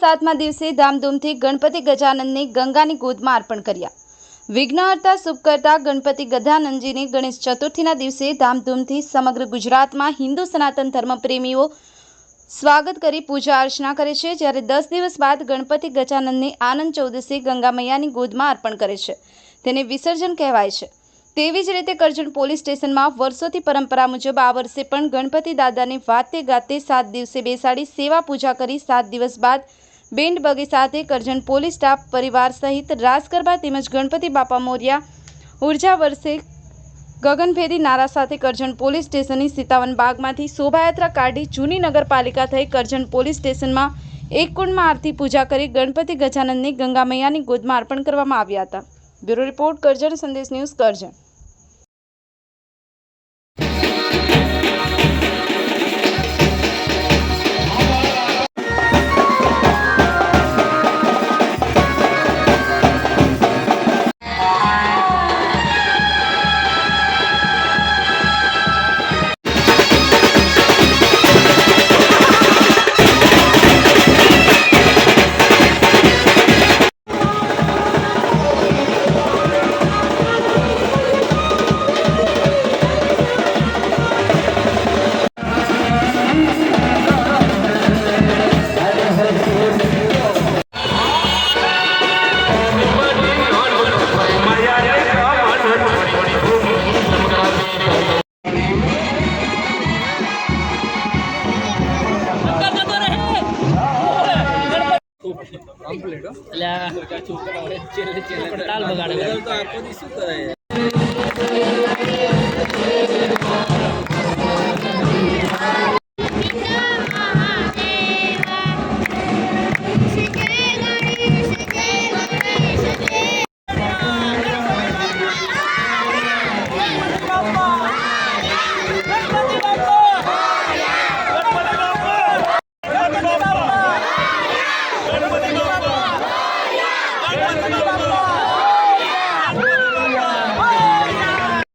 7મા દિવસે ધામધૂમથી ગણપતિ ગજાનનને ગંગાની ગોદમાં અર્પણ કર્યા। વિઘ્નહર્તા શુભ કરતા ગણપતિ ગજાનનજીને ગણેશ ચતુર્થીના દિવસે ધામધૂમથી સમગ્ર ગુજરાતમાં હિન્દુ સનાતન ધર્મ પ્રેમીઓ સ્વાગત કરી પૂજા અર્ચના કરે છે। જ્યારે 10 દિવસ બાદ ગણપતિ ગજાનનને આનંદ ચૌદસે ગંગા મૈયાની ગોદમાં અર્પણ કરે છે, તેને વિસર્જન કહેવાય છે। તેવી જ રીતે કરજણ પોલીસ સ્ટેશનમાં વર્ષોથી પરંપરા મુજબ આ વર્ષે પણ ગણપતિ દાદાને વાતે ગાતે 7 દિવસે બેસાડી સેવા પૂજા કરી 7 દિવસ બાદ બેન્ડ બગે સાથે કરજણ પોલીસ સ્ટાફ પરિવાર સહિત રાસ ગરબા તેમજ ગણપતિ બાપા મોર્યા ઉર્જા વર્ષે ગગનભેદી નારા સાથે કરજણ પોલીસ સ્ટેશનની 57 બાગમાંથી શોભાયાત્રા કાઢી જૂની નગરપાલિકા થઈ કરજણ પોલીસ સ્ટેશનમાં એક કુંડમાં આરતી પૂજા કરી ગણપતિ ગજાનનને ગંગા મૈયાની ગોદમાં અર્પણ કરવામાં આવ્યા હતા। બ્યુરો રિપોર્ટ કરજણ સંદેશ ન્યૂઝ કરજણ। ताल बगाड़े